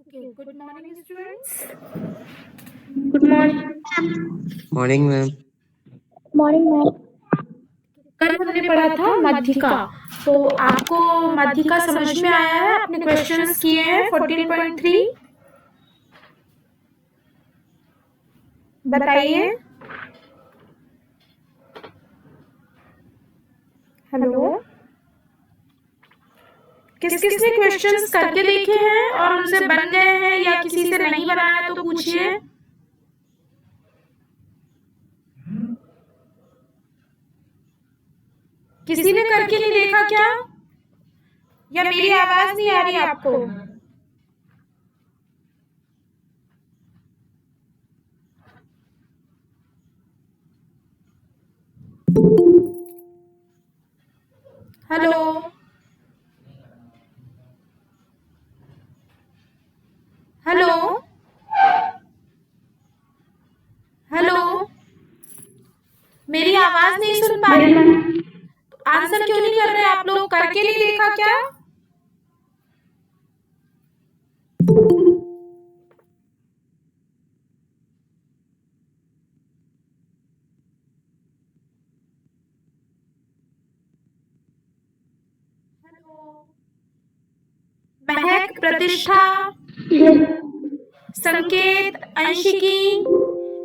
Okay, good morning, students. Good morning. Morning ma'am. Morning, ma'am. कल हमने पढ़ा था मध्यिका, तो आपको मध्यिका समझ में आया है? आपने क्वेश्चंस किए हैं 14.3 बताइए। हेलो, किस किसने क्वेश्चंस करके देखे हैं और उनसे बन गए हैं या किसी से नहीं बनाया तो पूछिए। किसी ने करके नहीं देखा क्या? या मेरी आवाज नहीं आ रही आपको? हेलो, हेलो, हेलो, मेरी आवाज नहीं सुन पा रहे? आंसर क्यों नहीं कर रहे आप लोग? करके नहीं देखा क्या? महक, प्रतिष्ठा, संकेत, अंशिकी,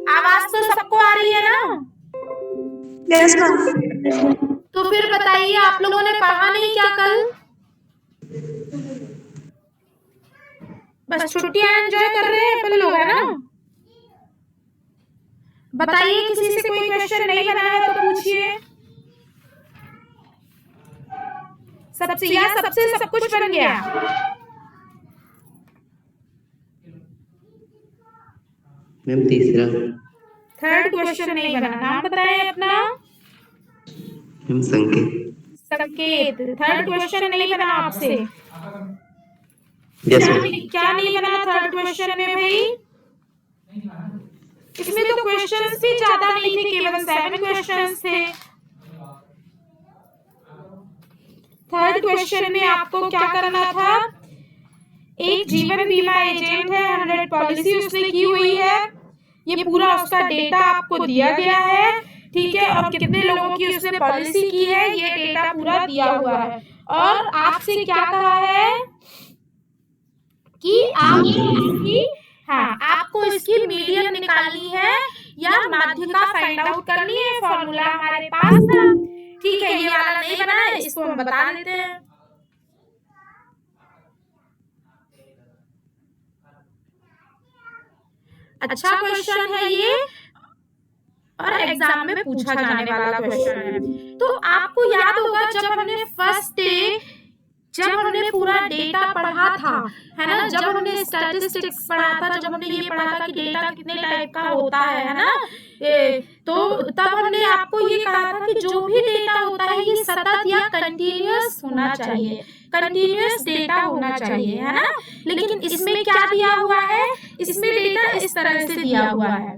आवाज तो सबको आ रही है ना? Yes, ma'am. तो फिर बताइए, आप लोगों ने पढ़ा नहीं क्या कल? बस छुट्टियां एंजॉय कर रहे हैं अपन लोग, है ना? बताइए, किसी से कोई क्वेश्चन नहीं बना है तो पूछिए। सबसे सब कुछ बन गया। मैम तीसरा। थर्ड क्वेश्चन नहीं बना। नाम बताएं अपना। मैम संकेत। संकेत। थर्ड क्वेश्चन नहीं बना आपसे? यस क्या मैम। क्या नहीं बना थर्ड क्वेश्चन में भाई? इसमें तो क्वेश्चंस भी ज्यादा नहीं थे, केवल 7 क्वेश्चंस थे। थर्ड क्वेश्चन में आपको क्या करना था? एक जीवन बीमा एजेंट है, 100 पॉलिसी उसने की हुई है, ये पूरा उसका डेटा आपको दिया गया है, ठीक है, और कितने लोगों की उसने पॉलिसी की है ये डेटा पूरा दिया हुआ है। और आपसे क्या कहा है कि आपको इसकी, हाँ, आपको इसकी मीडियन निकालनी है या माध्यिका फाइंड आउट करनी है। फॉर्मूला हमारे पास था, ठीक है, ये वाला नहीं बना है, इसको हम बता देते हैं। अच्छा क्वेश्चन है ये और एग्जाम में पूछा जाने वाला क्वेश्चन है। तो आपको याद होगा जब हमने फर्स्ट डे, जब हमने पूरा डेटा पढ़ा था, है ना, जब हमने स्टैटिस्टिक्स पढ़ा था, जब हमने ये पढ़ा था कि डेटा कितने टाइप का होता है ना, तो तब हमने आपको ये कहा था कि जो भी डेटा होता है ये सतत या कंटिन्यूअस होना चाहिए, कंटिन्यूअस डेटा होना चाहिए, है ना। लेकिन इसमें क्या दिया हुआ है? इसमें डेटा इस तरह से दिया हुआ है,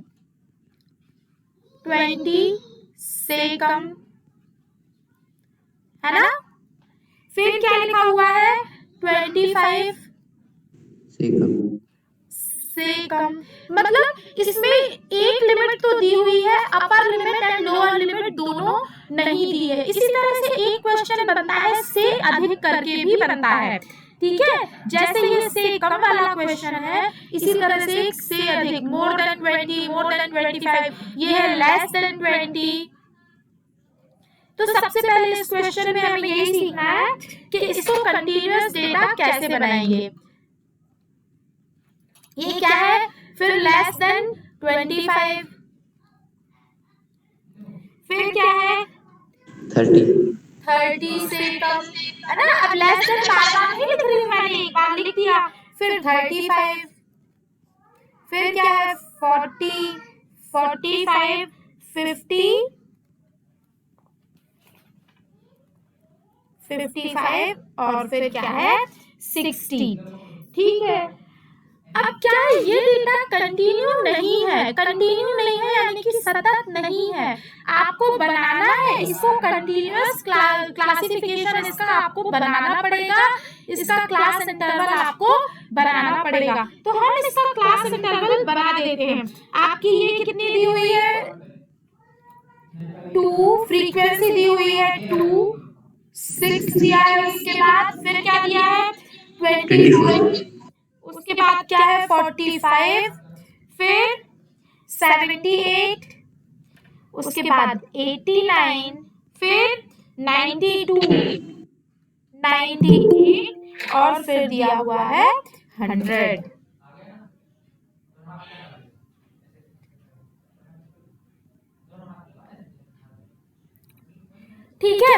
20 से कम, है ना। फिर क्या लिखा हुआ है? 25 से कम। से कम। मतलब इसमें एक लिमिट तो दी हुई है, upper limit and lower limit दोनों नहीं दी है। इसी तरह से एक क्वेश्चन बनता है से अधिक करके भी बनता है, ठीक है। जैसे ये से कम वाला क्वेश्चन है, इसी तरह से अधिक, मोर देन 20, मोर देन 25, ये है लेस देन 20। तो सबसे पहले इस क्वेश्चन में हमें यही सीखना है कि इसको कंटीन्यूअस डेटा कैसे बनाएंगे। ये क्या है? फिर लेस देन 25, फिर क्या है? 30 से कम, है ना। अब लेस देन बार बार नहीं लिख रही हूँ मैंने, एक बार लिख दिया। फिर 35, फिर क्या है? 40, 45, 50, 55 और फिर क्या है? 60, ठीक है। अब क्या है, ये डेटा कंटिन्यू नहीं है, कंटिन्यू नहीं है यानी कि सतत नहीं है। आपको बनाना है इसको कंटिन्यूअस क्लासिफिकेशन, इसका आपको बनाना पड़ेगा, इसका क्लास इंटरवल आपको बनाना पड़ेगा। तो हम इसका क्लास इंटरवल बना देते हैं। आपकी ये कितनी दी हुई है, 2, फ्रीक्वेंसी दी हुई है 2, 6 दिया है, उसके बाद फिर क्या दिया है 24, उसके बाद क्या है 45, फिर 78, उसके बाद 89, फिर 92, 98 और फिर दिया हुआ है 100। ठीक है।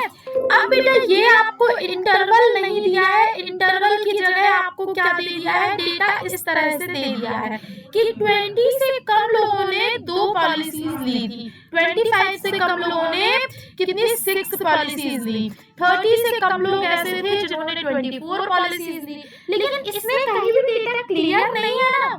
अब बेटा ये आपको इंटरवल नहीं दिया है, इंटरवल की जगह आपको क्या दे दिया है, डेटा इस तरह से दे दिया है कि 20 से कम लोगों ने 2 पॉलिसीज ली थी, 25 से कम लोगों ने कितनी 6 पॉलिसीज ली, 30 से कम लोग ऐसे थे जिन्होंने 24 पॉलिसीज ली। लेकिन इसमें कहीं भी डेटा क्लियर नहीं है ना,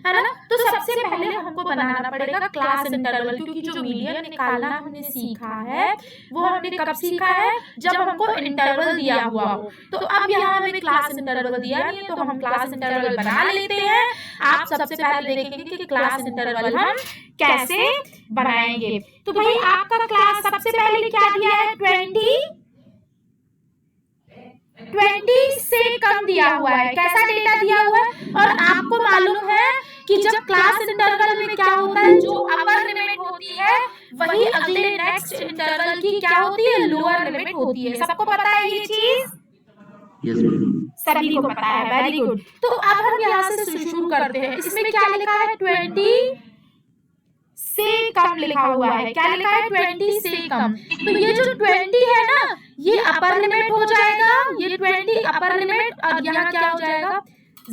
है ना। तो सबसे पहले हमको बनाना पड़ेगा क्लास इंटरवल, क्योंकि जो मीडियन निकालना हमने सीखा है वो हमने कब सीखा है, जब हमको इंटरवल दिया हुआ हो। तो अब यहाँ हमें क्लास इंटरवल दिया नहीं है, तो हम क्लास इंटरवल बना लेते हैं। आप सबसे पहले देखेंगे कि क्लास इंटरवल हम कैसे बनाएंगे। तो भाई आपका क्लास सबसे पहले क्या दिया है, 20 से कम दिया हुआ है, कैसा डेटा दिया हुआ है। और आपको मालूम है कि जब क्लास इंटरवल में क्या होता है, जो अपर लिमिट होती है वही अगले नेक्स्ट इंटरवल की क्या होती है, लोअर लिमिट होती है। सबको पता है ये चीज? Yes ma'am. सभी को पता है, वेरी गुड। तो अब हम यहाँ से शुरू करते हैं। इसमें क्या लिखा है, 20 से कम लिखा हुआ है। क्या लिखा है, 20 से कम। तो ये जो 20 है ना, ये अपर लिमिट हो जाएगा, ये 20 अपर लिमिट, और यहाँ क्या हो जाएगा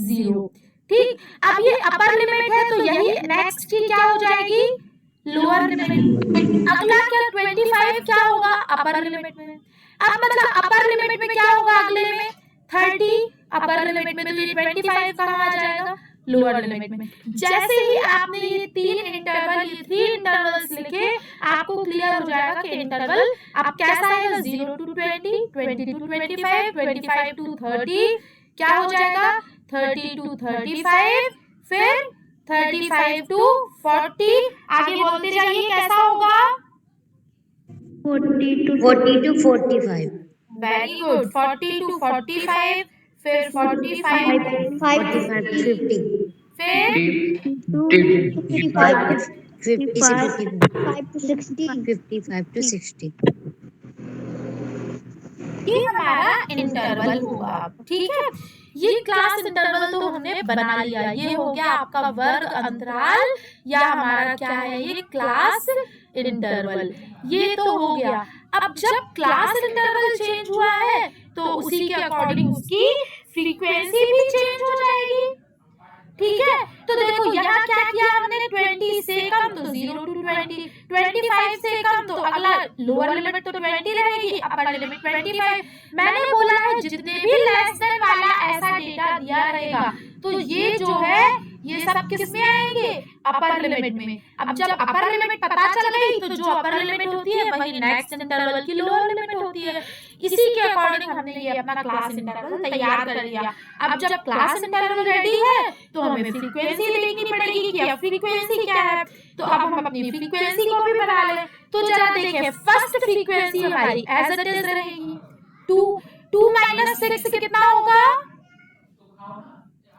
0। ठीक, अब ये अपर लिमिट है तो यही नेक्स्ट की क्या हो जाएगी, लोअर लिमिट। अगला क्या 25 क्या होगा, अपर लिमिट में। अब मतलब अपर लिमिट में क्या होगा, अगले में 30 अपर लिमिट में, तो ये 25 कहाँ आ जाएगा, लोअर लिमिट में। जैसे ही आपने ये 3 इंटरवल, ये 3 इंटरवल्स लिखे, आपको क्लियर हो जाएगा कि इंटरवल अब कैसा है, 0 to 20, 20 to 25, 25 to 30, क्या हो जाएगा 30 to 35, फिर 35 to 40। आगे बोलते जाइए कैसा होगा, 40 to 45, वेरी गुड, 40 to 45, फिर 45, 45 to 50, फिर 55, 50 से 55 to 60, 55 to 60। ये हमारा इंटरवल होगा। ठीक है, ये क्लास इंटरवल तो हमने बना लिया। ये हो गया आपका वर्ग अंतराल, या हमारा क्या है, ये क्लास इंटरवल। ये तो हो गया। अब जब क्लास इंटरवल चेंज हुआ है तो उसी के अकॉर्डिंग उसकी फ्रीक्वेंसी भी चेंज हो जाएगी। ठीक है, तो देखो यहाँ क्या किया हमने, 20 से कम तो 0 to 20, 25 से कम तो अगला लोअर लिमिट तो 20 रहेगी, अपर लिमिट 25। मैंने बोला है जितने भी लेस देन वाला ऐसा डेटा दिया रहेगा तो ये जो है ये सब किस में आएंगे, अपर लिमिट में। अब जब अपर लिमिट पता चल गई तो जो अपर लिमिट होती है वही नेक्स्ट इंटरवल की लोअर लिमिट होती है। इसी के अकॉर्डिंग हमने ये अपना क्लास इंटरवल तैयार कर लिया। अब जब क्लास इंटरवल रेडी है तो हमें फ्रीक्वेंसी देखनी पड़ेगी कि अब फ्रीक्वेंसी क्या है। तो अब हम अपनी फ्रीक्वेंसी को भी बना लें। तो जरा देखें, फर्स्ट फ्रीक्वेंसी हमारी एज इट इज रहेगी 2 माइनस 6 कितना होगा,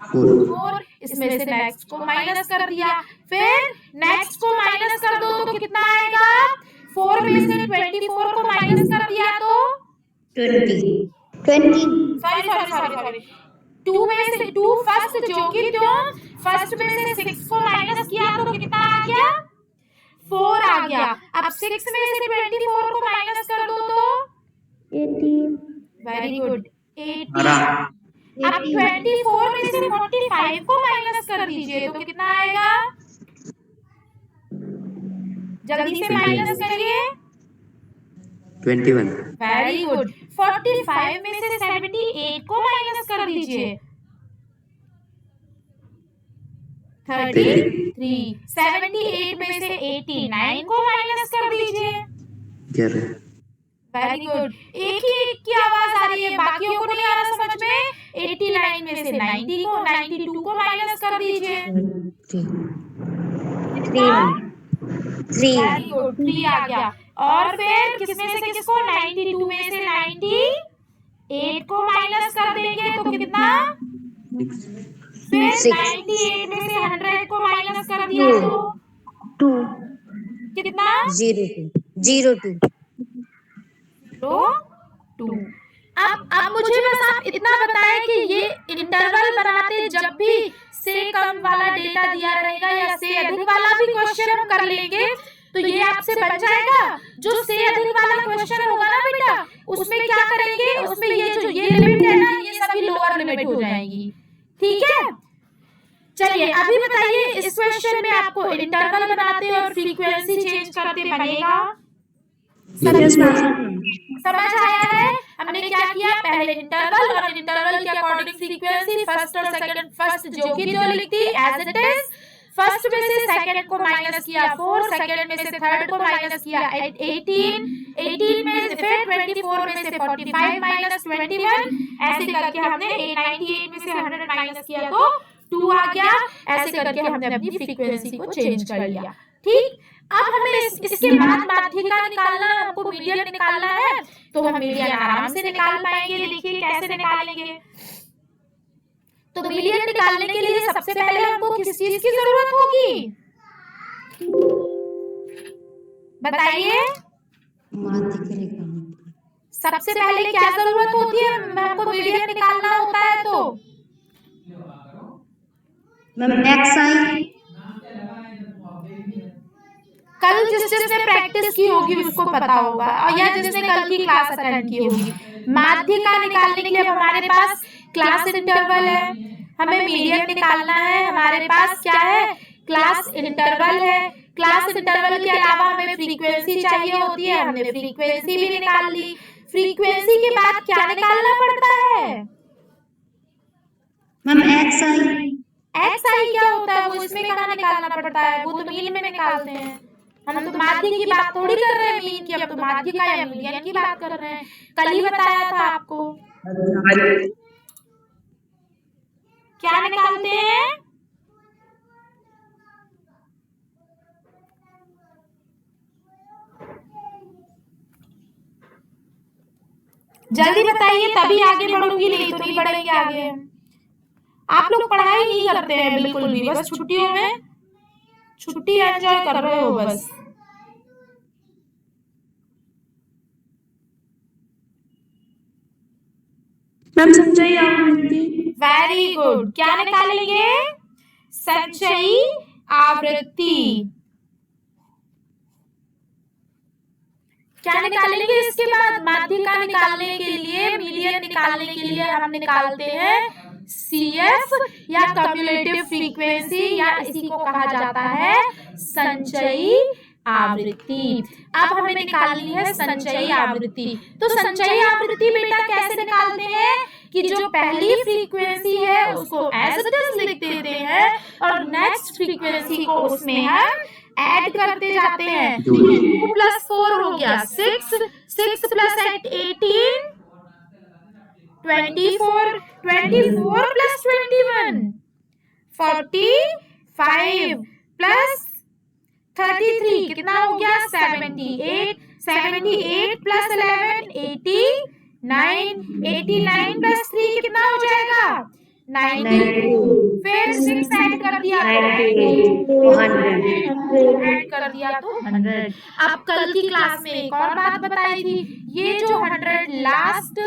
4। इसमें से नेक्स्ट को माइनस कर दिया, फिर नेक्स्ट को माइनस कर दो तो कितना आएगा, 4 में से 24 को माइनस कर दिया तो 20। सॉरी 2 में से 2 फर्स्ट, जो कि जो फर्स्ट में से 6 को माइनस किया तो कितना आ गया, 4 आ गया। अब 6 में से 24 को माइनस कर दो तो 18, वेरी गुड 18। अब 24 में से 45 को माइनस कर दीजिए तो कितना आएगा, जल्दी से माइनस करिए, 21। Very good. 45 में से 78 को माइनस कर दीजिए, 33। 78 में से 89 को माइनस कर दीजिए। 11 वेरी गुड। एक ही की आवाज आ रही है, बाकियों को नहीं आ रहा समझ में। 89 में से 92 को माइनस कर दीजिए। 3 वेरी गुड, 3 आ गया। और फिर किसमें से किसको? 92 में से 98 को माइनस कर देंगे तो कितना? 6 फिर 6 98 में से 100 को माइनस कर दिया तो 2 कितना? 02 तो 2। अब मुझे बस आप इतना बताएं कि ये इंटरवल बनाते जब भी से कम वाला डेटा दिया रहेगा या से अधिक वाला भी क्वेश्चन हम कर लेंगे तो ये आपसे बन जाएगा। जो से अधिक वाला क्वेश्चन होगा ना बेटा, उसमें क्या करेंगे, उसमें ये जो ये लिमिट है ना, ये सभी लोअर लिमिट हो जाएंगी। ठीक है, चलिए अभी बताइए इस क्वेश्चन में आपको इंटरवल बनाते और फ्रीक्वेंसी चेंज करते बनेगा। समझ आया है? हमने क्या किया, पहले इंटरवल और इंटरवल के अकॉर्डिंग फ्रीक्वेंसी, फर्स्ट और सेकंड, फर्स्ट जो की जो लिखती एज इट इज, फर्स्ट में से सेकंड को माइनस किया 4, सेकंड में से थर्ड को माइनस किया 18, 18 में से फिर 24 में से 45 माइनस 21, ऐसे करके हमने 98 में से 100 माइनस किया तो 2 आ गया। ऐसे करके हमने अपनी फ्रीक्वेंसी को चेंज कर लिया। ठीक, अब हमें इसके बाद माध्यिका निकालना, हमको मीडियन निकालना है, तो हम मीडियन आराम से निकाल पाएंगे। देखिए कैसे निकालेंगे। तो मीडियन निकालने के लिए सबसे पहले हमको किस चीज की जरूरत होगी, बताइए। सबसे पहले क्या जरूरत होती है, हमको मीडियन निकालना होता है तो कल जिसने प्रैक्टिस की होगी उसको पता होगा, और या जिसने कल की क्लास अटेंड की होगी। माध्यिका निकालने के लिए हमारे पास क्लास इंटरवल है, हमें मीडियन निकालना है, हमारे पास क्या है, क्लास इंटरवल है। क्लास इंटरवल के अलावा हमें फ्रीक्वेंसी चाहिए होती है, हमने फ्रीक्वेंसी भी निकाल ली। फ्रीक्वेंसी के बाद क्या निकालना पड़ता है मैम XI क्या होता है, वो इसमें कहाँ निकालना पड़ता है, वो तो मीन में निकालते हैं। हम तो माध्य की बात थोड़ी कर रहे हैं मीन की, अब तो माध्यिका या मीडियन की बात कर रहे हैं। कल ही बताया था आपको। क्या निकालते हैं, जल्दी बताइए, तभी आगे बढ़ूंगी, नहीं तो नहीं बढ़ेंगे आगे। आप लोग पढ़ाई नहीं करते हैं बिल्कुल भी, बस छुट्टियों में छुट्टी एंजॉय कर रहे हो बस। मैम संचयी आवृत्ति। वेरी गुड, क्या निकालेंगे, संचयी आवृत्ति। क्या निकालेंगे इसके बाद, माध्यिका निकालने के लिए, मीडियन निकालने के लिए हम निकालते हैं CF या कम्युलेटिव फ्रीक्वेंसी, या इसी को कहा जाता है संचयी आवृत्ति। अब हमें निकालनी है संचयी आवृत्ति। तो संचयी आवृत्ति बेटा कैसे निकालते हैं कि जो पहली फ्रीक्वेंसी है उसको एज इट इज लिख देते हैं और नेक्स्ट फ्रीक्वेंसी को उसमें हम ऐड करते जाते हैं। 2 + 4 हो गया 6, 6 + 8 18, 24, 24 + 21 45 + 33 कितना हो गया, 78, 78 + 11 89, 89 + 3 कितना हो जाएगा, 92। फिर 6 ऐड कर दिया तो 100, ऐड कर दिया तो 100। अब कल की क्लास में एक और बात बताई थी, ये जो 100 लास्ट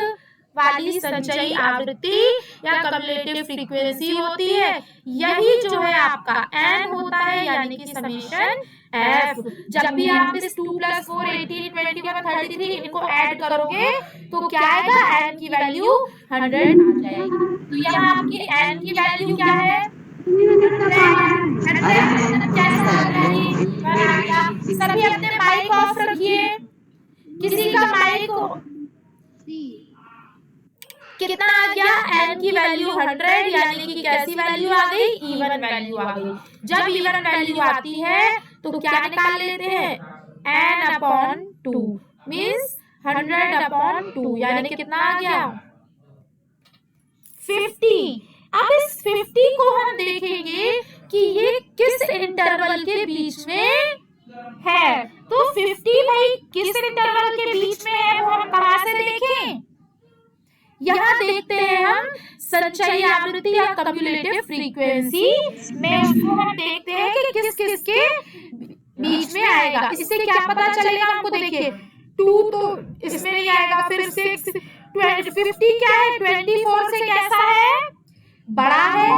वाली संचयी आवृत्ति या कम्युलेटिव फ्रीक्वेंसी होती है, यही जो है आपका n होता है, यानी कि समेशन f। जब भी आप इस 2 + 4 18 21 33 इनको ऐड करोगे तो क्या आएगा, n की वैल्यू 100 आ जाएगी। तो यहाँ आपकी n की वैल्यू क्या है, 100। सभी अपने माइक ऑफ रखिए, किसी का माइक कितना आ गया, n की वैल्यू 100, यानी कि कैसी वैल्यू आ गई, इवन वैल्यू आ गई। जब इवन वैल्यू आती है तो क्या निकाल लेते हैं, n/2 मीन्स 100/2, यानी कि कितना आ गया 50। अब इस 50 को हम देखेंगे कि ये किस इंटरवल के बीच में है। तो 50 भाई किस इंटरवल के बीच में है वो हम कहां से देखें, यहाँ देखते हैं हम संचयी आवृत्ति या कम्युलेटिव फ्रीक्वेंसी में, उसको हम देखते हैं कि किस किस के बीच में आएगा। इससे क्या पता चलेगा हमको, देखिए 2 तो इसमें नहीं आएगा, फिर 6 50 क्या है 24 से कैसा है, बड़ा है,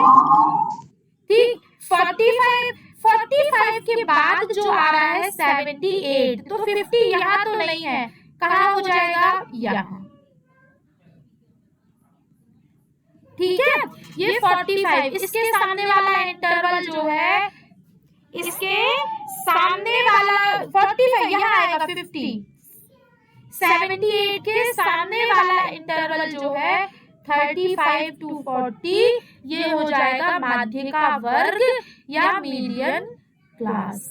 ठीक। 45 के बाद जो आ रहा है 78, तो 50 यहाँ तो नहीं है, कहाँ हो जाएगा, यहाँ, ठीक है। ये 45, इसके सामने वाला इंटरवल जो है, इसके सामने वाला 45 यहाँ आएगा 50, 78 के सामने वाला इंटरवल जो है 35 to 40, ये हो जाएगा माध्यिका वर्ग या मीडियन क्लास।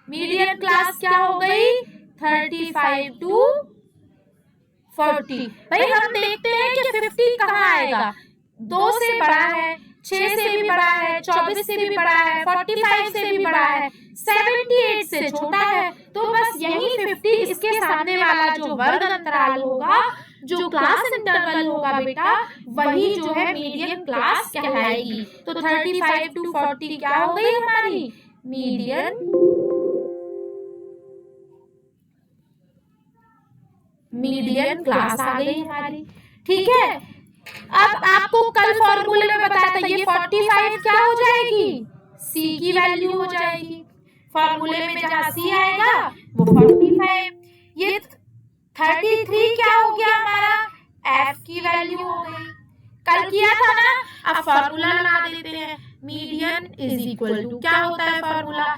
मीडियन क्लास क्या हो गई, 35 to 40। भाई हम देखते हैं कि 50 कहाँ आएगा, 2 से बड़ा है, 6 से भी बड़ा है, 24 से भी बड़ा है, 45 से भी बड़ा है, 78 से छोटा है। तो बस यही 50 इसके सामने वाला जो वर्ग अंतराल होगा, जो क्लास इंटरवल होगा बेटा, वही जो है मीडियन क्लास कहलाएगी। तो 35 to 40 क्या हो गई हमारी, मीडियन क्लास आ गई हमारी, ठीक है। अब आपको कल फॉर्मूले में बताया था, ये 45 क्या हो जाएगी, C की वैल्यू हो जाएगी। फॉर्मूले में जहाँ C आएगा वो 45, ये 33 क्या हो गया हमारा, F की वैल्यू हो गई। कल किया था ना, अब फॉर्मूला लगा देते हैं। मीडियन इज इक्वल टू क्या होता है formula,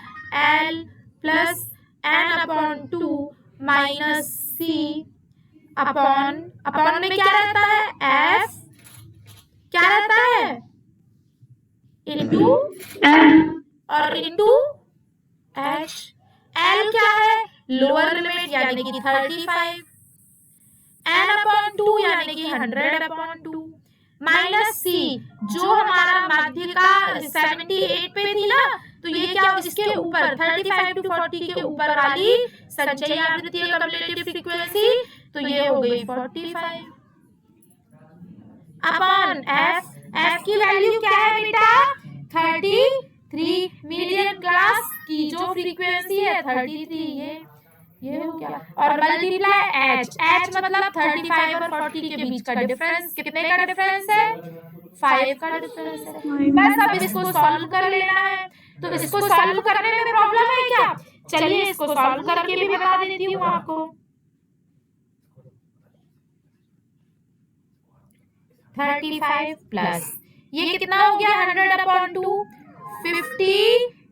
L plus n/2 minus C upon में क्या रहता है, F क्या रहता है, इनटू और इनटू H। L क्या है, लोअर लिमिट यानी कि 35, n/2 यानी कि 100/2 माइनस C, जो हमारा माध्यिका 78 पे थी ना, तो ये क्या, इसके ऊपर 35 to 40 के ऊपर वाली संचयी आवृत्ति या कम्युलेटिव फ्रीक्वेंसी, तो ये हो गई 45 अपॉन F की वैल्यू क्या है बेटा, 33। मीडियन क्लास की जो फ्रीक्वेंसी है 33, ये हो गया, और मल्टीप्लाई H मतलब 35 और 40 के बीच का डिफरेंस, कितने का डिफरेंस है, 5 का डिफरेंस है। बस अब इसको सॉल्व कर लेना है। तो इसको सॉल्व करने में प्रॉब्लम है क्या, चलिए इसको सॉल्व करके भी बता देती हूँ आपको। 35 प्लस ये कितना हो गया, 100/2, 50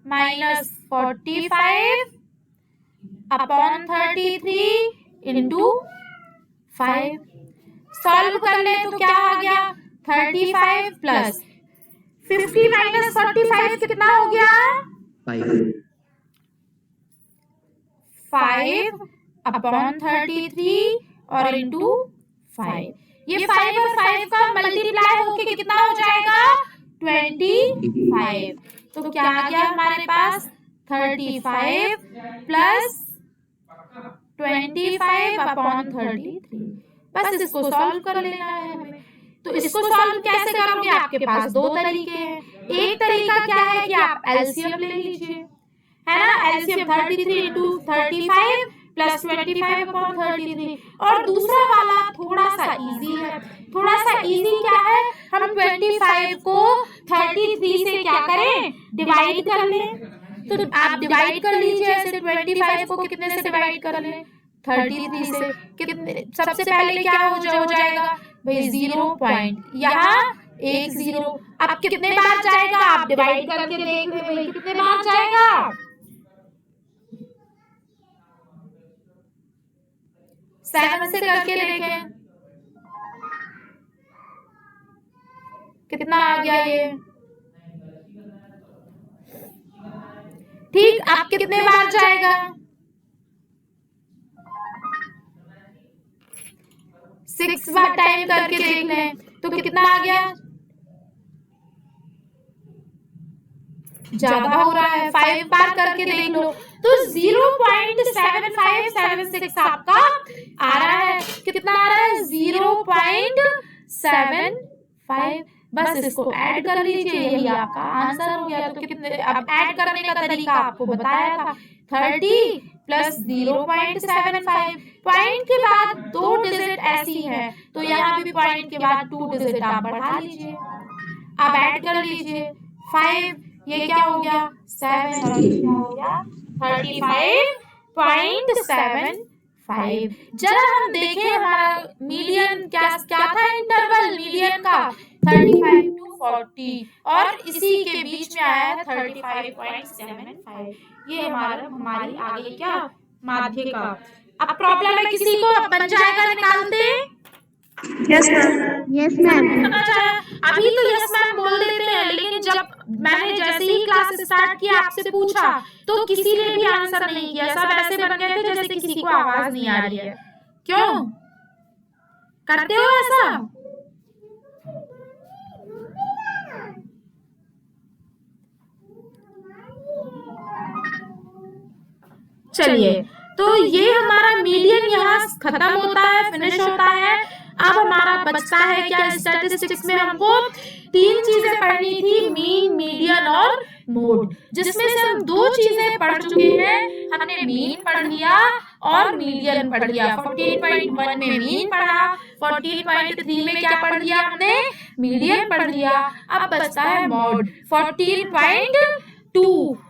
माइनस 45 अपॉन 33 इंटू 5। सॉल्व कर ले तो क्या आ गया, 35 प्लस 50 माइनस 45 कितना हो गया, 5 अपॉन 33 और इंटू 5। ये 5 और 5 का मल्टीप्लाई होके कितना हो जाएगा, 25। तो क्या आ गया हमारे पास, 35 प्लस 25 अपॉन 33। बस इसको सॉल्व कर लेना है हमें। तो इसको सॉल्व कैसे करोगे, आपके पास दो तरीके हैं। एक तरीका क्या है कि आप एलसीएम ले लीजिए, है ना, एलसीएम 33 इंटू 35 प्लस 25 अपॉन 33। और दूसरा वाला थोड़ा सा इजी है। थोड़ा सा इजी क्या है, हम 25 को 33 से क्या करें, डिवाइड कर लें। तो आप डिवाइड कर लीजिए ऐसे, 25 को कितने से डिवाइड कर लें, 33 से। कितने, सबसे पहले क्या हो जाएगा भाई, 0 पॉइंट, यहाँ 1 0। अब कितने बार जाएगा, आप डिवाइड करके देख ले भाई कितने बार जाएगा, 7 से करके देखें, कितना आ गया ये? ठीक, आप कितने बार जाएगा? 6 बार टाइम करके देख लें तो कितना आ गया? ज्यादा हो रहा है, 5 बार करके देख लो तो 0.7576 आपका आ रहा है। कितना आ रहा है? 0.75। बस इसको ऐड कर लीजिए, यही आपका आंसर हो गया। तो कितने, अब ऐड करने का तरीका आपको बताया था, 30 प्लस 0.75। पॉइंट के बाद 2 डिजिट ऐसी है तो यहाँ भी पॉइंट के बाद 2 डिजिट आप बढ़ा लीजिए। अब ऐड कर लीजिए 5, ये क्या हो गया? 7 और ये क्या हो गया? 35.75। जरा हम देखें हमारा मीडियन क्या क्या था, इंटरवल मीडियन का 35 to 40 और इसी के बीच में आया है 35.75। ये हमारी आगे क्या माध्य का। अब प्रॉब्लम है किसी को, अब बन जाएगा, निकालते? Yes ma'am. Yes ma'am. अभी तो यस मैम बोल देते हैं, लेकिन जब मैंने जैसे ही क्लास स्टार्ट किया आपसे पूछा तो किसी ने भी आंसर नहीं किया, सब ऐसे बन गए थे जैसे किसी को आवाज नहीं आ रही है। क्यों करते हो ऐसा? चलिए, तो ये हमारा मीडियन यहाँ खत्म होता है, फिनिश होता है। अब हमारा बचता है क्या? स्टैटिस्टिक्स में हमको 3 चीजें पढ़नी थी, मीन, मीडियन और मोड, जिसमें से हम 2 चीजें पढ़ चुके हैं। हमने मीन पढ़ लिया और मीडियन पढ़ लिया। 14.1 में मीन पढ़ा, 14.3 में क्या पढ़ लिया हमने? मीडियन पढ़ लिया। अब बचता है मोड 14.2।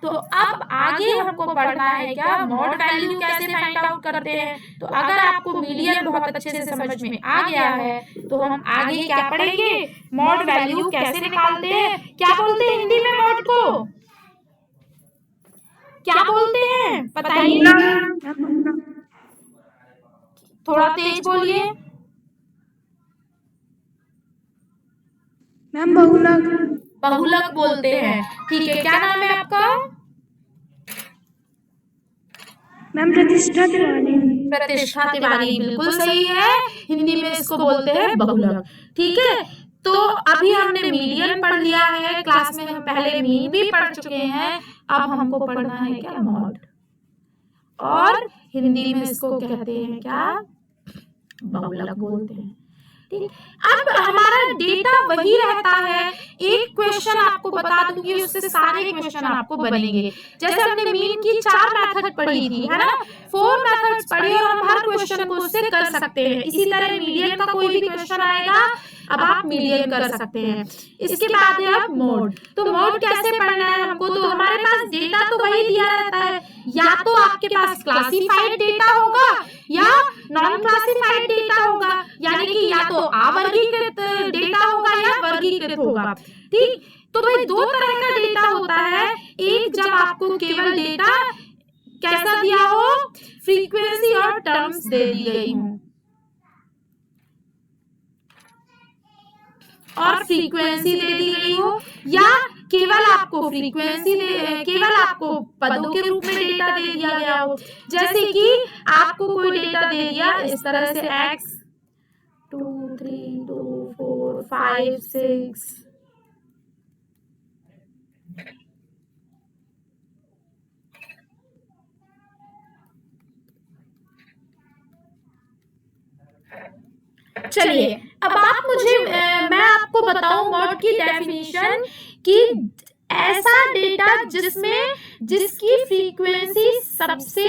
तो अब आगे हमको पढ़ना है क्या? मोड वैल्यू कैसे फाइंड आउट करते हैं। तो अगर आपको मीडियन बहुत अच्छे से समझ में आ गया है तो हम आगे क्या पढ़ेंगे? मोड वैल्यू कैसे निकालते हैं। क्या बोलते हैं हिंदी में मोड को? क्या बोलते हैं बताइए, थोड़ा तेज बोलिए। मैम बहुलक। बहुलक बोलते हैं। ठीक है, क्या नाम है आपका? मैम प्रतिष्ठा तिवारी। प्रतिष्ठा तिवारी, बिल्कुल सही है। हिंदी में इसको बोलते हैं बहुलक। ठीक है, तो अभी हमने मीडियन पढ़ लिया है, क्लास में हम पहले मीन भी पढ़ चुके हैं। अब हमको पढ़ना है क्या? मॉड, और हिंदी में इसको कहते हैं क्या? बहुलक बोलते हैं। ठीक, अब हमारा डेटा वही रहता है। एक क्वेश्चन आपको बता दूंगी, उससे सारे क्वेश्चन आपको बनेंगे। जैसे हमने मीन की 4 मेथड पढ़ी थी, है ना? 4 मेथड्स पढ़ी और हम हर क्वेश्चन को उससे कर सकते हैं। इसी तरह मीडियन का कोई भी क्वेश्चन आएगा, अब आप मीडियन कर सकते हैं। इसके बाद है अब मोड। तो मोड कैसे पढ़ना है हमको? तो हमारे पास डेटा तो वही दिया रहता है, या तो आपके पास क्लासिफाइड डेटा होगा या नॉन क्लासिफाइड डेटा होगा, यानी कि या तो अवर्गीकृत डेटा होगा या वर्गीकृत होगा। ठीक, तो भाई 2 तरह का डेटा होता है। एक जब आपको केवल डेटा कैसा दिया हो, फ्रीक्वेंसी और टर्म्स दे दी गई हो, और फ्रीक्वेंसी दे दी गई हो, या केवल आपको फ्रीक्वेंसी केवल आपको पदों के रूप में डेटा दे दिया गया हो। जैसे कि आपको कोई डेटा दे दिया इस तरह से x 2 3 2 4 5 6, चलिए अब आप मुझे मैं आपको बताऊं मोड की डेफिनेशन, कि ऐसा डेटा जिसकी फ्रीक्वेंसी सबसे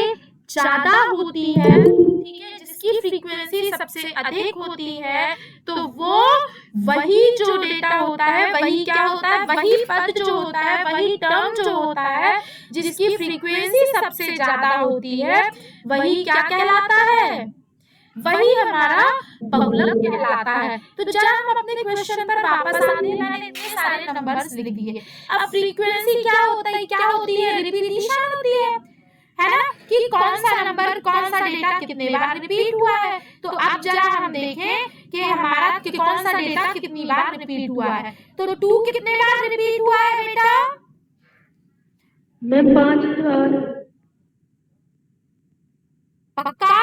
ज्यादा होती है, ठीक है, जिसकी फ्रीक्वेंसी सबसे अधिक होती है, तो वो वही जो डेटा होता है, वही क्या होता है, वही पद जो होता है, वही टर्म जो होता है, जिसकी फ्रीक्वेंसी सबसे ज्यादा होती है, वही क्या कहलाता है? वही हमारा बहुलक कहलाता है। तो जब हम अपने क्वेश्चन पर वापस आते हैं, मैंने इतने सारे नंबर्स लिख दिए। अब फ्रीक्वेंसी क्या होता है, क्या होती है? रिपीटिशन होती है ना, कि कौन सा नंबर, कौन सा डेटा कितने बार रिपीट हुआ है। तो अब जरा हम देखें कि हमारा कि कौन सा डेटा कितनी बार रिपीट हुआ है। तो 2 कितने बार रिपीट हुआ है बेटा? मैम 5 बार। पक्का?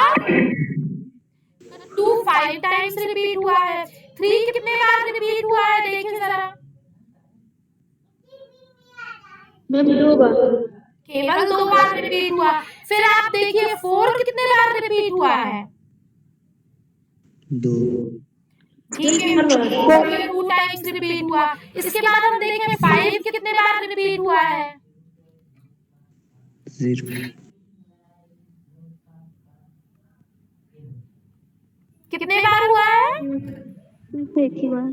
2 5 टाइम्स रिपीट हुआ है। 3 कितने बार रिपीट हुआ है देखिए जरा। मैम 2 बार। केवल 2 बार रिपीट हुआ। फिर आप देखिए 4 कितने बार रिपीट हुआ है? 2 ठीक है, 2 टाइम्स रिपीट हुआ। इसके बाद हम देखें 5 कितने बार रिपीट हुआ है? 0 कितने बार हुआ है? एक ही बार।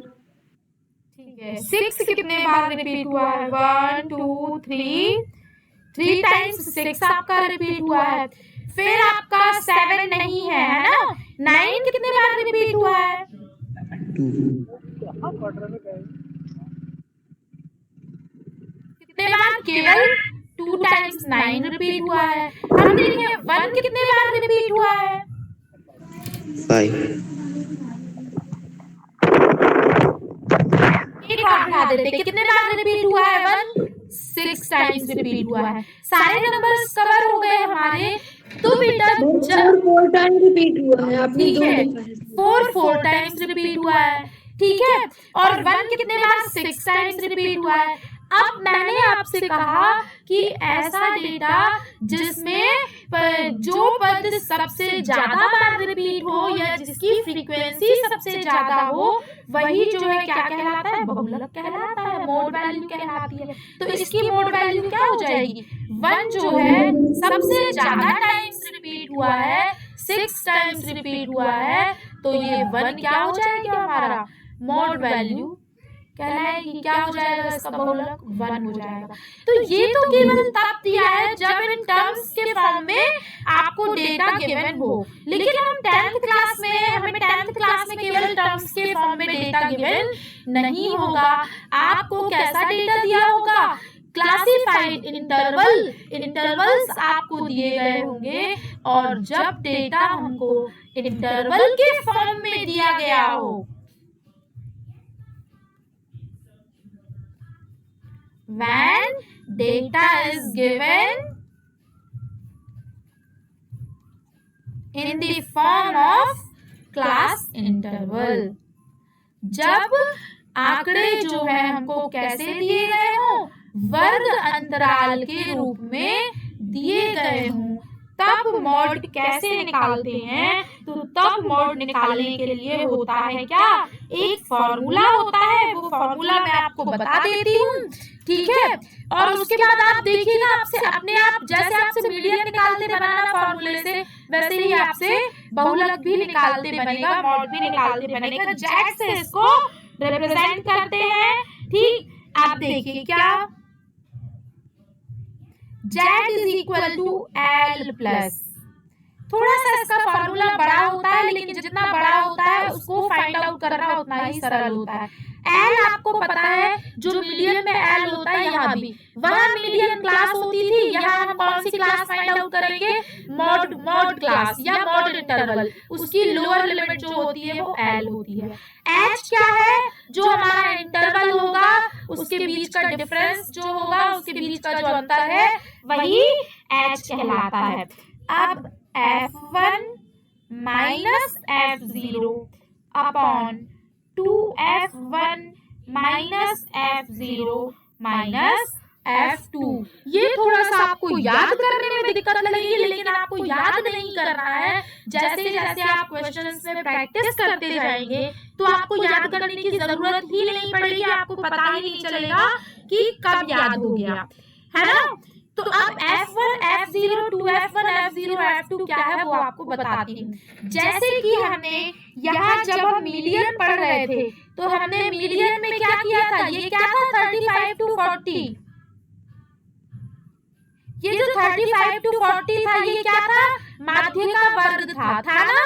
ठीक है, 6 कितने बार रिपीट हुआ है? 1 2 3 टाइम्स 6 आपका रिपीट हुआ है। फिर आपका 7 नहीं है, है ना? 9 कितने बार रिपीट हुआ है? 2 कितने बार? केवल 2 टाइम्स 9 रिपीट हुआ है। हम देखें 1 कितने बार रिपीट हुआ है? 5 एक और बढ़ा देते, कितने बार रिपीट हुआ है? 1 6 टाइम्स रिपीट हुआ है। सारे नंबर्स कवर हो गए हमारे। तो बेटा 4 टाइम रिपीट हुआ है। आपने ठीक 2 है, लिखा है। 4 टाइम्स रिपीट हुआ है। ठीक है, और 1 कितने बार? 6 टाइम्स रिपीट हुआ है। अब मैंने आपसे कहा कि ऐसा डेटा जिसमें जो पद सबसे ज्यादा बार रिपीट हो या जिसकी फ्रीक्वेंसी सबसे ज्यादा हो, वही जो है क्या कहलाता है? बहुलक कहलाता है, मोड वैल्यू कहलाती है। तो इसकी मोड वैल्यू क्या हो जाएगी? 1 जो है सबसे ज्यादा टाइम्स रिपीट हुआ है, 6 टाइम्स रिपीट हुआ है, तो ये 1 क्या हो जाएगा? हमारा मोड वैल्यू कहलाएगी। क्या हो जाएगा इसका बहुलक? 1 हो जाएगा। तो ये तो केवल तब दिया है जब इन टर्म्स के फॉर्म में आपको डेटा गिवन हो। लेकिन हम 10th क्लास में हमें 10th क्लास में केवल टर्म्स के फॉर्म में डेटा गिवन नहीं होगा। आपको कैसा डेटा दिया होगा? क्लासिफाइड इंटरवल्स आपको दिए गए होंगे। और जब डेटा हमको इंटरवल के फॉर्म में दिया गया हो, when data is given in the form of class interval, जब आंकड़े जो है हमको कैसे दिए गए हों? वर्ग अंतराल के रूप में दिए गए हों, तब मॉड कैसे निकालते हैं? तो तब मॉड निकालने के लिए होता है क्या? एक फॉर्मूला होता है। वो फॉर्मूला मैं आपको बता देती हूँ, ठीक है? और उसके बाद आप देखिएगा आपसे अपने आप जैसे आपसे मीडियन निकालते बनाना फॉर्मूले से, वैसे ही आपसे बहुलक भी निकालते बनेगा, मॉड भी निकालते बनेगा। जैक से इसको रिप्रेजेंट करते हैं। ठीक, आप देखिए क्या? Z is equal to L plus. थोड़ा सा इसका फॉर्मूला बड़ा होता है, लेकिन जितना बड़ा होता है उसको फाइंड आउट करना उतना ही सरल होता है। L आपको पता है, जो मीडियन में L होता है, यहाँ भी वहां मीडियन क्लास होती थी, यहाँ हम कौन सी क्लास फाइंड आउट करेंगे? मॉड क्लास या मॉड इंटरवल। उसकी लोअर लिमिट जो होती है वो L होती है। H क्या है? जो हमारा इंटरवल होगा उसके बीच का डिफरेंस जो होगा, उसके बीच का जो अंतर है, वही H कहलाता है। अब F1 minus F0 upon 2F1 minus F0 minus F2। ये थोड़ा सा आपको याद करने में दिक्कत लगेगी, लेकिन आपको याद नहीं करना है। जैसे जैसे आप क्वेश्चंस में प्रैक्टिस करते जाएंगे तो आपको याद करने की जरूरत ही नहीं पड़ेगी, आपको पता ही नहीं चलेगा कि कब याद हो गया, है ना? तो अब F1 F0 2F1 F0 F2 क्या है वो आपको बताती हूँ। जैसे कि हमने यहाँ जब हम मीडियन पढ़ रहे थे तो हमने मीडियन में क्या किया था? ये क्या था? 35 to 40। ये जो 35 to 40 था, ये क्या था? माध्य का वर्ग था ना?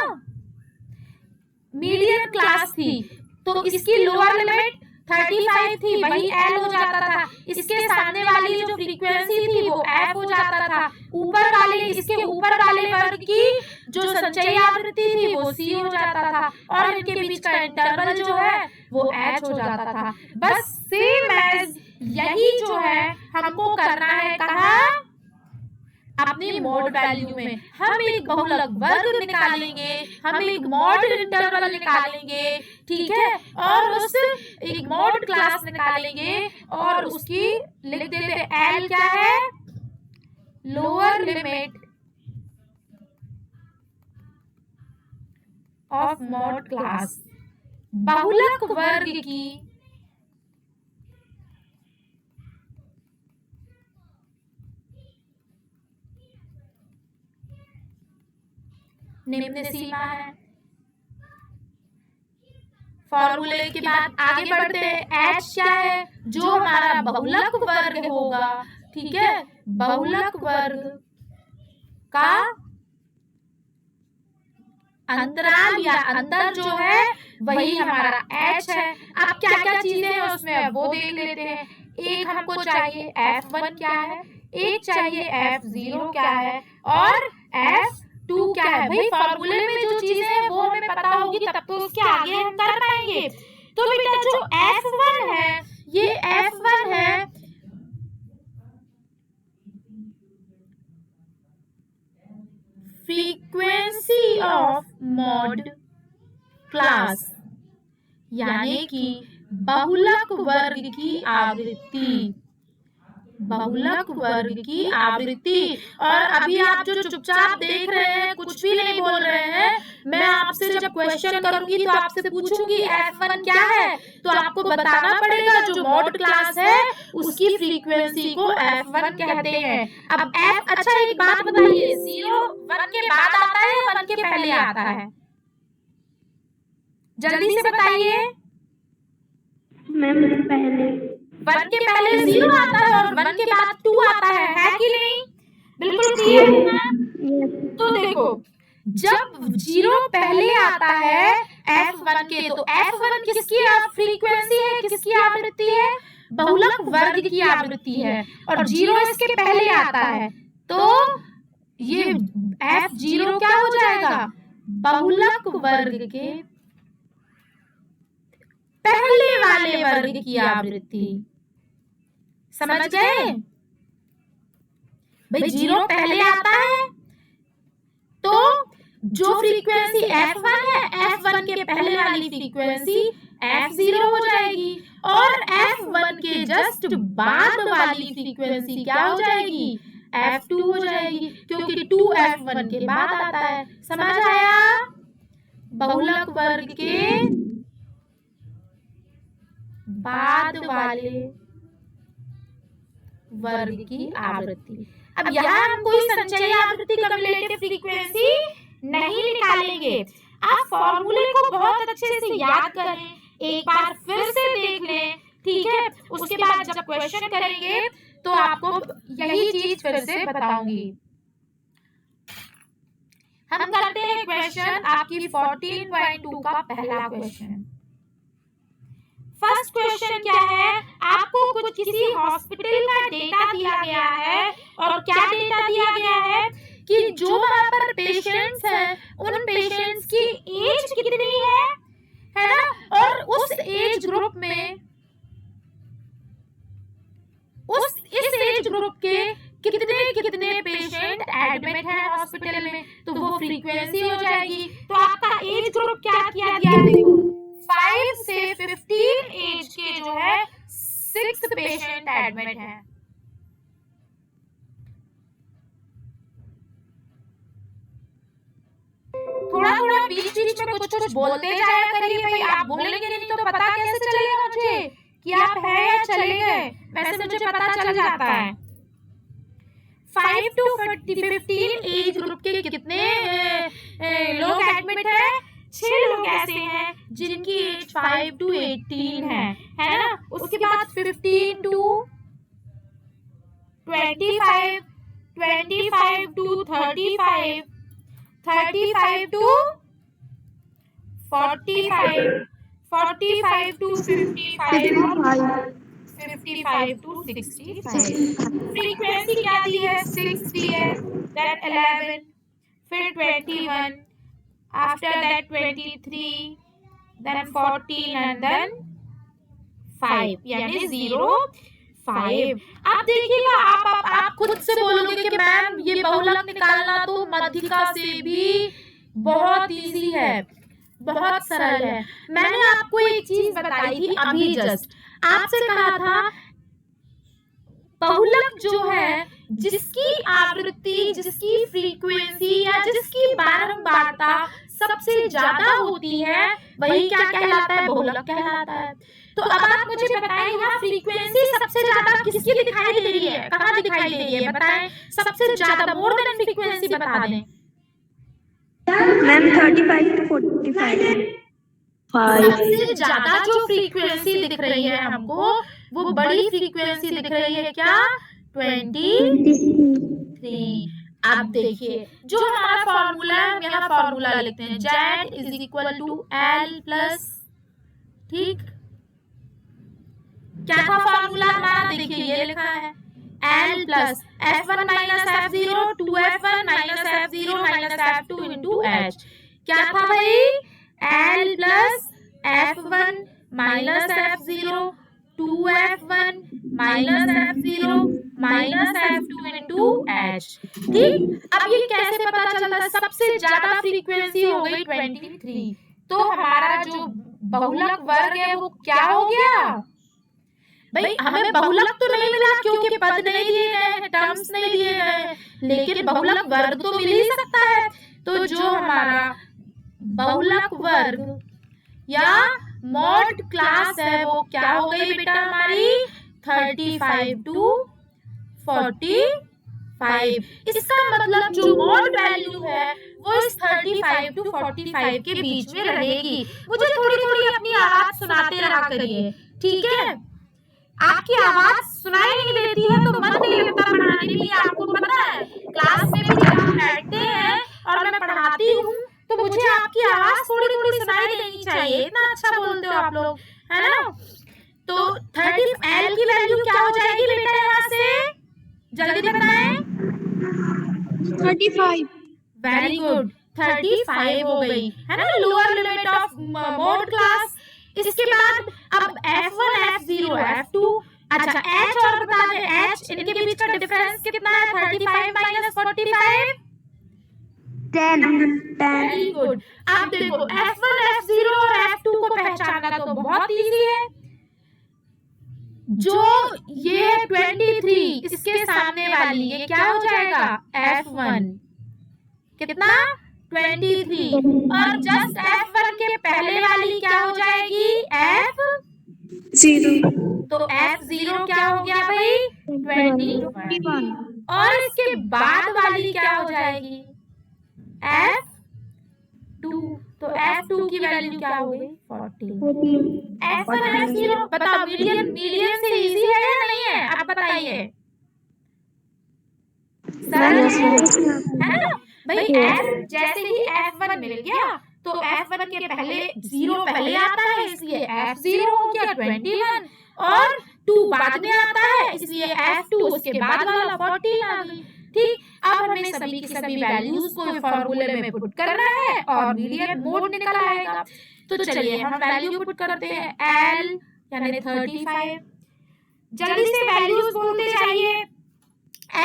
मीडियन क्लास थी, तो इसकी लोअर लिमिट 35 थी, वही L हो जाता था। इसके सामने वाली जो फ्रीक्वेंसी थी वो F हो जाता था। ऊपर वाले, इसके ऊपर वाले वर्ग की जो संचयी आवृत्ति थी वो C हो जाता था और इनके बीच का इंटरवल जो है वो H हो जाता था। बस सेम एज यही जो है हमको करना है कहाँ, अपनी मॉड वैल्यू में। हम एक बहुलक वर्ग निकालेंगे, हम एक मॉड इंटरवल निकालेंगे, ठीक है, और उस एक मॉड क्लास निकालेंगे और उसकी लिख देते हैं L क्या है, lower limit of mod class. बहुलक वर्ग की निम्न सीमा है। फॉर्मूले के बाद आगे बढ़ते हैं। H क्या है, जो हमारा बहुलक वर्ग होगा, ठीक है, बहुलक वर्ग का अंतराल या अंतर जो है वही हमारा H है। अब क्या क्या चीजें हैं उसमें वो देख लेते हैं। एक हमको चाहिए F1 क्या है, एक चाहिए F0 क्या है और F2 क्या है। भाई फॉर्मूले में जो चीजें हैं वो हमें पता होगी तब तो उसके आगे हम कर पाएंगे। तो बेटा जो F1 है, ये F1 है फ्रीक्वेंसी ऑफ मॉड क्लास, यानी कि बहुलक वर्ग की आवृत्ति, बहुलक वर्ग की आवृत्ति। और अभी आप जो चुपचाप देख रहे हैं, कुछ भी नहीं बोल रहे हैं, मैं आपसे जब क्वेश्चन करूंगी तो आपसे पूछूंगी F1 क्या है, तो आपको बताना पड़ेगा जो मॉड क्लास है उसकी फ्रीक्वेंसी को F1 कहते हैं। अब अच्छा एक बात बताइए, 0 1 के बाद आता है या 1 के पहले आता है, जल्दी से बताइए। मैम पहले 1 के पहले 0 आता है और 1 के बाद 2 आता है कि नहीं? बिल्कुल क्लियर है ना? तो देखो जब 0 पहले आता है F1 के, तो F1 किसकी फ्रीक्वेंसी है, किसकी आवृत्ति है, बहुलक वर्ग की आवृत्ति है, और 0 इसके पहले आता है, तो ये F0 क्या हो जाएगा, बहुलक वर्ग के पहले वाले वर्ग की आवृत्ति। समझ गए भाई, 0 पहले आता है तो जो फ्रीक्वेंसी F1 है, F1 के पहले वाली फ्रीक्वेंसी F0 हो जाएगी और F1 के जस्ट बाद वाली फ्रीक्वेंसी क्या हो जाएगी, F2 हो जाएगी, क्योंकि 2 F1 के बाद आता है। समझ आया? बहुलक वर्ग के बाद वाले वर्ग की आवृत्ति। अब यहाँ हम कोई संचयी आवृत्ति कम्युलेटिव फ्रीक्वेंसी नहीं निकालेंगे। आप फॉर्मूले को बहुत अच्छे से याद करें, एक बार फिर से देख लें, ठीक है, उसके बाद जब क्वेश्चन करेंगे तो आपको यही चीज फिर से बताऊंगी। हम करते हैं क्वेश्चन आपकी 14.2 का पहला क्वेश्चन। फर्स्ट क्वेश्चन क्या है, आपको कुछ किसी हॉस्पिटल का डेटा दिया गया है और क्या डेटा दिया गया है कि जो वहां पर पेशेंट्स हैं उन पेशेंट्स की एज कितनी है ना, और उस एज ग्रुप में इस एज ग्रुप के कितने पेशेंट एडमिट हैं हॉस्पिटल में, तो वो फ्रीक्वेंसी हो जाएगी। तो आपका एज ग्रुप क्या किया गया, देखो 5 से 15 एज के जो है 6 पेशेंट एडमिट हैं। थोड़ा बीच में कुछ बोलते जाया करिए भाई, आप बोलेंगे नहीं तो पता कैसे चलेगा मुझे कि आप है या चले गए, वैसे मुझे पता चल जाता है। 5 to 15 एज ग्रुप के कितने लोग एडमिट हैं, 6 लोग ऐसे हैं जिनकी एज 5 to 18 है ना। उसके बाद 15 to 25, 25 to 35, 35 to 45, 45 to 55, 55 to 65। Frequency क्या दी है, 6 दी है, then 11, फिर 21, after that 23, then 14 and then 5, यानी 0 5। अब देखिएगा, आप खुद से बोलोगे कि मैम ये बहुलक निकालना तो मध्यिका से भी बहुत इजी है, बहुत सरल है। मैंने आपको एक चीज बताई थी अभी जस्ट, आपसे कहा था बहुलक जो है जिसकी आवृत्ति, जिसकी फ्रीक्वेंसी या जिसकी बारंबारता सबसे ज्यादा होती है वही क्या कहलाता है, बहुलक कहलाता है। तो अब आप मुझे बताएं, यहाँ फ्रीक्वेंसी सबसे ज्यादा किसकी दिखाई दे रही है, कहाँ दिखाई दे रही है, बताएं सबसे ज्यादा, मोर देन फ्रीक्वेंसी बता दें। Ma'am 35 to 45। सबसे ज्यादा जो फ्रीक्वेंसी दिख रही है हमको, वो बड़ी फ्रीक्वेंसी दिख रही है क्या, 23। अब देखिए जो हमारा फॉर्मूला है, हम यहाँ फॉर्मूला लिखते हैं, Z is equal to L plus, ठीक, क्या था फॉर्मूला हमारा, देखिए ये लिखा है L plus F1 minus F0 2F1 minus F0 minus F2 into H। क्या था भाई, L plus F1 minus F0 2F1 minus F0 minus F2 into H, ठीक। अब ये कैसे पता चलता है, सबसे ज्यादा फ्रीक्वेंसी हो गई 23, तो हमारा जो बहुलक वर्ग है वो क्या हो गया भाई, हमें बहुलक तो नहीं मिला क्योंकि पद नहीं दिए गए हैं, टर्म्स नहीं दिए गए हैं, लेकिन बहुलक वर्ग तो मिल ही सकता है। तो जो हमारा बहुलक वर्ग या मॉड क्लास है वो क्या हो गई बेटा हमारी, 35 to 45। इसका मतलब जो मॉड वैल्यू है वो इस 35 to 45 के बीच में रहेगी। मुझे थोड़ी थोड़ी अपनी आवाज सुनाते रहा करिए, ठीक है। आपकी आवाज सुनाई नहीं देती है तो मन नहीं लगता पढ़ाने के लिए, आपको पता है क्लास में भी जब हम बैठते हैं और मैं पढ़ाती हूँ तो मुझे आपकी आवाज थोड़ी थोड़ी सुनाई देनी चाहिए, इतना अच्छा बोलते हो आप लोग, है ना। तो 30 L की वैल्यू क्या हो जाएगी बेटा, यहाँ से जल्दी बताएं, 35। वेरी गुड, 35 हो गई, है ना, lower limit of mode class. इसके बाद अब F1 F0 F2, अच्छा H और बता दें, H इनके बीच का डिफरेंस कितना है, 35 माइनस 45, 10। Very good. अब देखो F1 F0 और F2 को पहचानना तो बहुत इजी है, जो ये 23 इसके सामने वाली ये क्या हो जाएगा, F1 कितना 23, और जस्ट F1 के पहले वाली क्या हो जाएगी, F0। तो F0 क्या हो गया भाई, 21, और इसके बाद वाली क्या हो जाएगी, F2, तो F2 की वैल्यू क्या हो गई, 14। F1 F0 बताओ, मीडियन से इजी है या नहीं है, आप बताइए, सरल है ना भाई। जैसे ही F1 मिल गया तो F1 के पहले 0 पहले आता है इसलिए F0 हो गया 21, और 2 बाद में आता है इसलिए F2 उसके बाद वाला 14 आ गई, ठीक। अब हमें सभी की सभी वैल्यूज को फॉर्मूले में पुट करना है और मीडियन मोड निकल आएगा। तो चलिए हम वैल्यू पुट करते हैं, L यानी 35, जल्दी से वैल्यूज बोलते जाइए।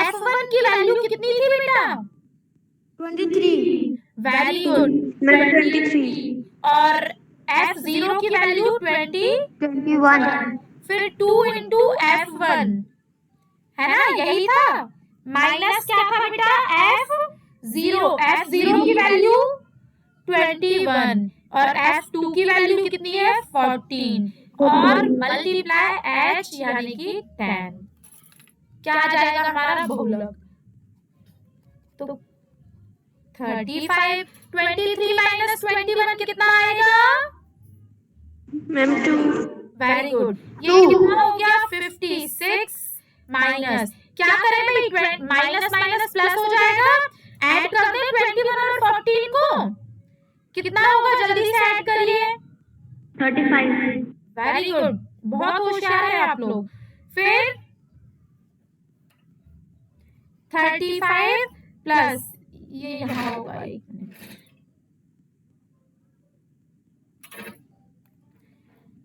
F1 की वैल्यू कितनी थी बेटा, 23। Very good, 23। और F0 की वैल्यू 21। फिर 2 इंटू F1, है ना, यही था, माइनस क्या था बेटा, F0 की वैल्यू 21 और F2 की वैल्यू कितनी है, 14, और मल्टीप्लाई H यानी कि 10, क्या आ जाएगा हमारा बहुलक, तो 35, 23 माइनस 21 कितना आएगा, मैम 2। वेरी गुड, ये कितना हो गया, 56 माइनस, क्या करें भाई, माइनस माइनस प्लस हो जाएगा, ऐड कर दें 21 और 14 को, कितना होगा, जल्दी से ऐड करिए, 35। वेरी गुड, बहुत होशियार है आप लोग। फिर 35 प्लस ये यहाँ होगा, 1 मिनट।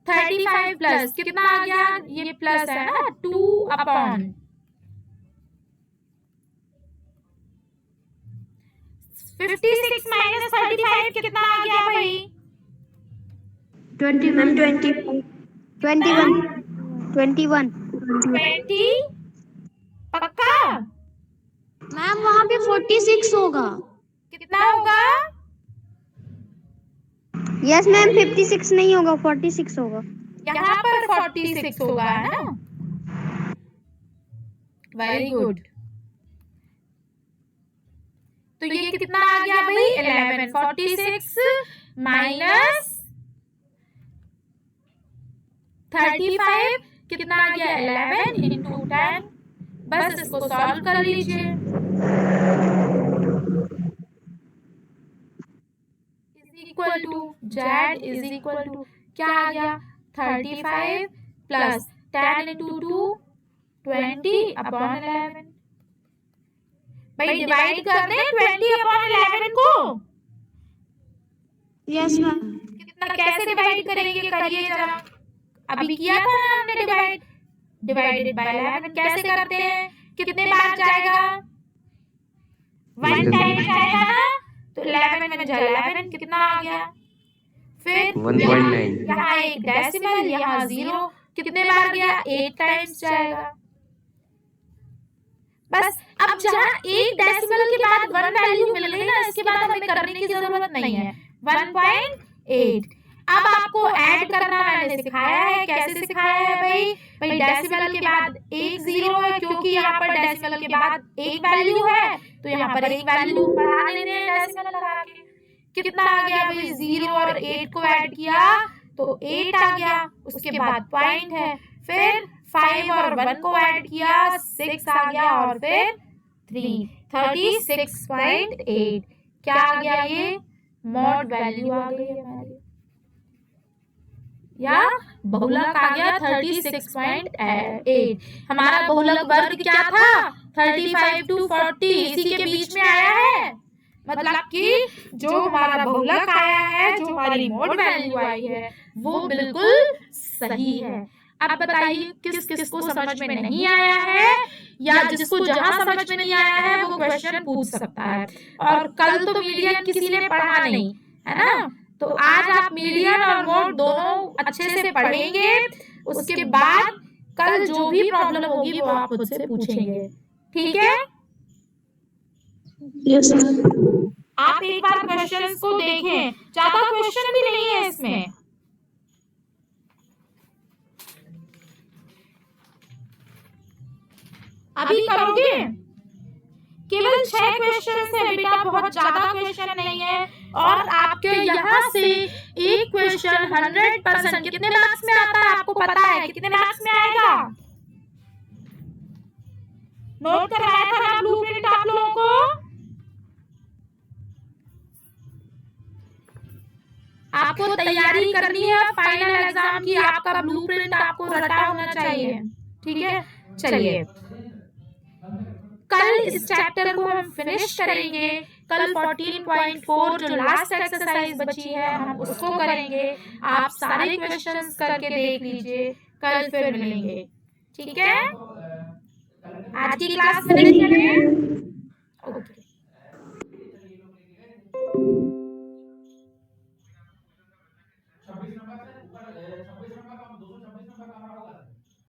35 प्लस कितना आ गया, ये प्लस है ना, 2 अपॉन 56 माइनस 35 कितना आ गया भाई? 20 मैम 21 20 पक्का? मैम वहाँ पे 46 होगा। कितना होगा? यस मैम 56 नहीं होगा 46 होगा। यहाँ पर 46 होगा है ना। Very good. तो ये कितना आ गया भाई? 11। 46 माइनस 35 कितना आ गया? 11 इंटू 10। बस इसको सॉल्व कर लीजिए। Is equal to Z is equal to क्या आ गया? 35 प्लस 10 इंटू 2 20 अपॉन 11। भाई डिवाइड कर दे 20 अपॉन 11 को। Yes ma'am. कितना कैसे डिवाइड करेंगे, करिए जरा। अभी किया था ना हमने डिवाइड, डिवाइडेड बाय 11 कैसे करते हैं? कितने बार जाएगा? 1 टाइम जाएगा ना, तो 11 में जा 11 कितना आ गया? फिर 1.9 यहाँ एक डेसिमल, यहाँ 0 कितने बार गया? 8 टाइम्स जाएगा। बस अब जहाँ एक डेसिमल के बाद 1 वैल्यू मिल गई ना, इसके बाद हमें करने की जरूरत नहीं है। 1.8 अब आपको ऐड करना मैंने सिखाया है। कैसे सिखाया है भाई? भाई डेसिमल के बाद एक 0 है, क्योंकि यहाँ पर डेसिमल के बाद एक वैल्यू है, तो यहाँ पर एक वैल्यू बढ़ा देते हैं डेसिमल लगा के। कितना आ गया भाई? 0 और 8 को ऐड किया तो 8 आ गया, उसके बाद पॉइंट है, फिर 5 और 1 को ऐड किया 6 आ गया, और फिर 3 36.8 क्या आ गया? ये मॉड वैल्यू आ गई हमारी, या बहुलक आ गया 36.8। हमारा बहुलक वर्ग क्या था? 35 to 40 इसी के बीच में आया है। मतलब कि जो हमारा बहुलक आया है, जो हमारी मोड वैल्यू आई है, वो बिल्कुल सही है। अब बताइए किस किस को समझ में नहीं आया है, या जिसको जहां समझ में नहीं आया है वो क्वेश्चन पूछ सकता है। और कल तो मीडियन किसी ने पढ़ा नहीं है ना, तो आज आप मीडियन और मोड दोनों अच्छे से पढ़ेंगे। उसके बाद कल जो भी प्रॉब्लम होगी वो आप मुझसे पूछेंगे, ठीक है? यस आप एक बार क्वेश्चंस को देखें, ज्यादा क्वेश्चन भी नहीं है इसमें। अभी करोगे? केवल 6 क्वेश्चंस है बेटा, बहुत ज्यादा क्वेश्चन नहीं है। और आपके यहाँ से एक क्वेश्चन 100% कितने मार्क्स में आता है आपको पता है? कितने मार्क्स में आएगा? नोट कराया था ना ब्लूप्रिंट आप लोगों को? आपको तैयारी करनी है फाइनल एग्जाम की, आपका ब्लूप्रिंट आपको रटा होना चाहिए, ठीक है? चलिए कल इस चैप्टर को हम फिनिश करेंगे। कल 14.4 जो लास्ट एक्सरसाइज बची है हम उसको करेंगे। आप सारे क्वेश्चंस करके देख लीजिए, कल फिर मिलेंगे, ठीक है? आज की क्लास फिनिश करें।